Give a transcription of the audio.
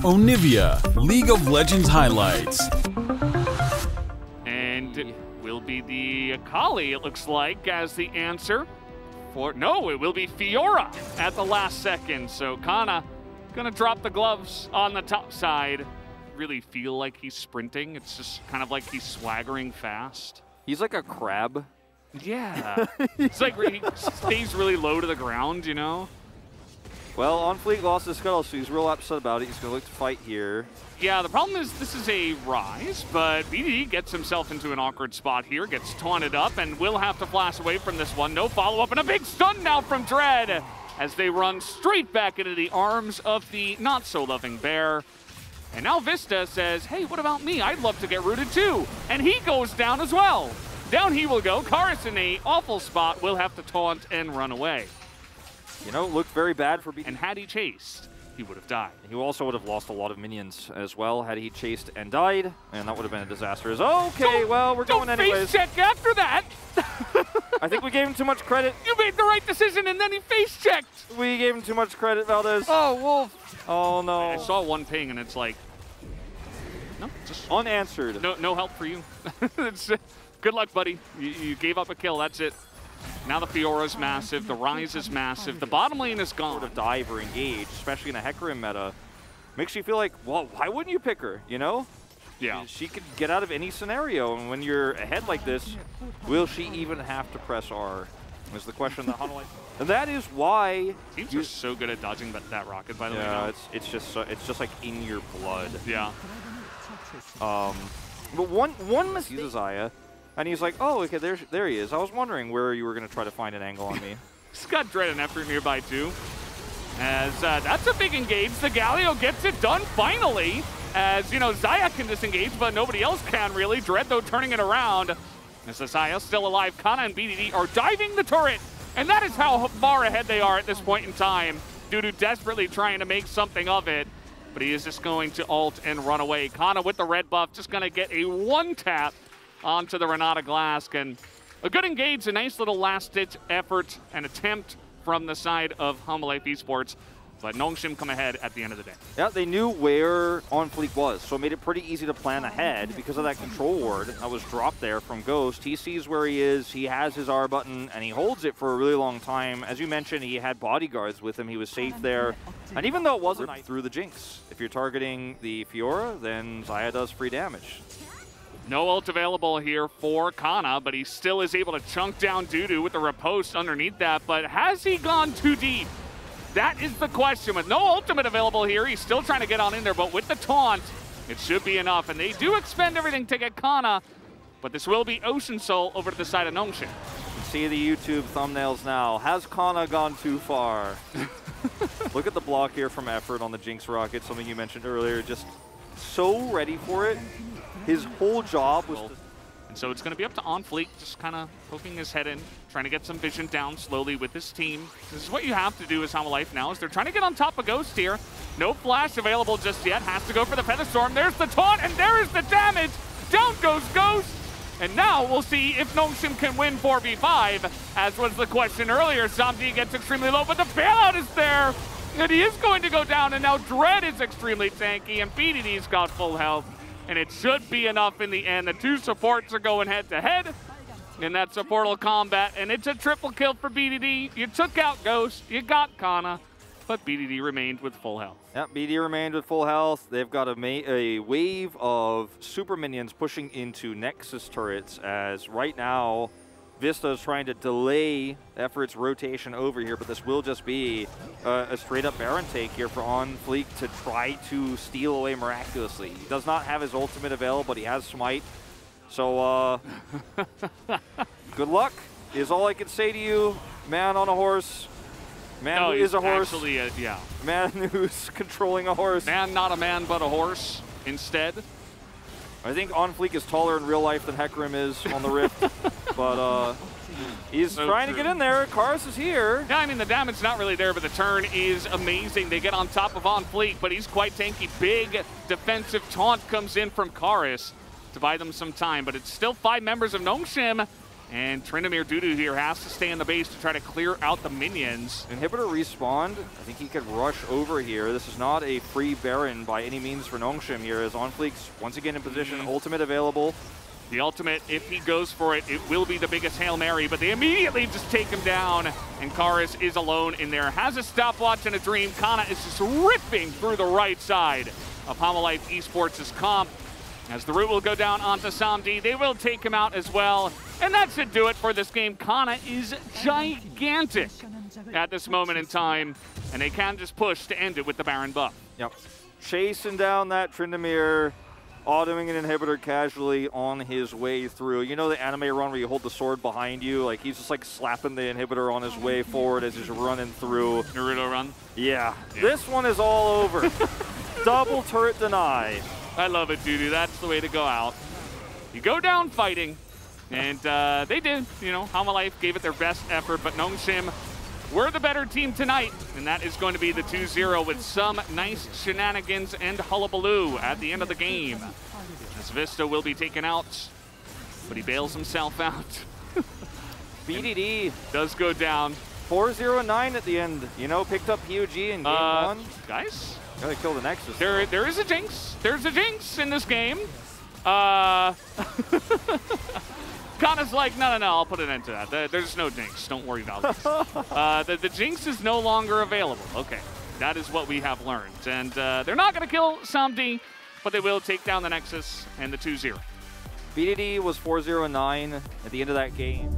Onivia, League of Legends highlights. And will be the Akali, it looks like, as the answer. No, it will be Fiora at the last second. So Kana gonna drop the gloves on the top side. Really feel like he's sprinting. It's just kind of like he's swaggering fast. He's like a crab. Yeah. It's like he stays really low to the ground, you know? Well, On Fleek lost his scuttle, so he's real upset about it. He's going to look to fight here. Yeah, the problem is this is a Rise, but BDD gets himself into an awkward spot here, gets taunted up, and will have to flash away from this one. No follow-up, and a big stun now from Dread as they run straight back into the arms of the not-so-loving bear. And now Vista says, hey, what about me? I'd love to get rooted too. And he goes down as well. Down he will go. Karis in an awful spot will have to taunt and run away. You know, looked very bad for BDD. And had he chased, he would have died. He also would have lost a lot of minions as well had he chased and died, and that would have been a disaster. Okay, well, we're going anyways. Face check after that. I think we gave him too much credit. You made the right decision, and then he face checked. We gave him too much credit, Valdez. Oh, Wolf. Oh, no. I saw one ping, and it's like, no, just unanswered. No help for you. It's, good luck, buddy. You gave up a kill. That's it. Now the Fiora's massive, the Rise is massive, the bottom lane is gone. Sort of dive or engage, especially in a Hecarim meta, makes you feel like, well, why wouldn't you pick her, you know? Yeah. She could get out of any scenario, and when you're ahead like this, will she even have to press R? Is the question that Hanwha. And that is why teams are so good at dodging that rocket, by the way. Yeah, it's just like in your blood. Yeah. But one mistake. He's a Xayah. And he's like, oh, okay, there he is. I was wondering where you were going to try to find an angle on me. He's got Dread and Effort nearby, too. As that's a big engage. The Galio gets it done, finally. As, you know, Xayah can disengage, but nobody else can, really. Dread, though, turning it around. As Xayah still alive, Kana and BDD are diving the turret. And that is how far ahead they are at this point in time. Dudu desperately trying to make something of it. But he is just going to ult and run away. Kana with the red buff, just going to get a one-tap onto the Renata Glask, and a good engage, a nice little last-ditch effort and attempt from the side of Hanwha Esports. But Nongshim come ahead at the end of the day. Yeah, they knew where On Fleek was, so it made it pretty easy to plan ahead because of that control ward that was dropped there from Ghost. He sees where he is, he has his R button, and he holds it for a really long time. As you mentioned, he had bodyguards with him, he was safe there. And even though it wasn't through the Jinx, if you're targeting the Fiora, then Xayah does free damage. No ult available here for Kana, but he still is able to chunk down Dudu with the riposte underneath that. But has he gone too deep? That is the question. With no ultimate available here, he's still trying to get on in there, but with the taunt, it should be enough. And they do expend everything to get Kana, but this will be Ocean Soul over to the side of Nongshim. You can see the YouTube thumbnails now. Has Kana gone too far? Look at the block here from Effort on the Jinx rocket, something you mentioned earlier. Just so ready for it. His whole job was to... And so it's going to be up to On Fleek, just kind of poking his head in, trying to get some vision down slowly with his team. This is what you have to do as Hanwha Life now, is they're trying to get on top of Ghost here. No flash available just yet. Has to go for the Feather Storm. There's the taunt, and there is the damage. Down goes Ghost. And now we'll see if Nongshim can win 4v5, as was the question earlier. Samdi gets extremely low, but the bailout is there. And he is going to go down, and now Dread is extremely tanky, and BDD's got full health. And it should be enough in the end. The two supports are going head-to-head, and that's a Portal Combat, and it's a triple kill for BDD. You took out Ghost, you got Kana, but BDD remained with full health. Yep, BDD remained with full health. They've got a wave of super minions pushing into Nexus turrets, as right now Vista is trying to delay Effort's rotation over here, but this will just be a straight-up Baron take here for On Fleek to try to steal away miraculously. He does not have his ultimate available, but he has Smite. So, good luck is all I can say to you. Man on a horse. Man who is a horse. Actually, yeah. Man who's controlling a horse. Man, not a man, but a horse instead. I think On Fleek is taller in real life than Hecarim is on the Rift, but he's trying to get in there. Karis is here. Yeah, I mean, the damage not really there, but the turn is amazing. They get on top of On Fleek, but he's quite tanky. Big defensive taunt comes in from Karis to buy them some time, but it's still 5 members of Nongshim And Tryndamere Dudu here has to stay in the base to try to clear out the minions. Inhibitor respawned. I think he could rush over here. This is not a free Baron by any means for Nongshim here, as OnFleek's once again in position, ultimate available. The ultimate, if he goes for it, it will be the biggest Hail Mary, but they immediately just take him down, and Karis is alone in there. Has a stopwatch and a dream. Kana is just ripping through the right side of Hanwha Life Esports' comp. As the root will go down onto Samdi, they will take him out as well. And that should do it for this game. Kana is gigantic at this moment in time, and they can just push to end it with the Baron buff. Yep. Chasing down that Tryndamere, autoing an inhibitor casually on his way through. You know the anime run where you hold the sword behind you? Like, he's just like slapping the inhibitor on his way forward as he's running through. Naruto run? Yeah. This one is all over. Double turret deny. I love it, Dudu. That's the way to go out. You go down fighting, and they did. You know, Hanwha Life gave it their best effort, but Nongshim were the better team tonight, and that is going to be the 2-0 with some nice shenanigans and hullabaloo at the end of the game. As Vista will be taken out, but he bails himself out. BDD does go down. 4-0-9 at the end. You know, picked up PUG in game one. Guys? Gotta kill the Nexus. There is a jinx. There's a jinx in this game. Kana's like, no, I'll put an end to that. There's no jinx. Don't worry about it. The jinx is no longer available. Okay, that is what we have learned. And they're not going to kill Samdi, but they will take down the Nexus and the 2-0. BDD was 4-0-9 at the end of that game.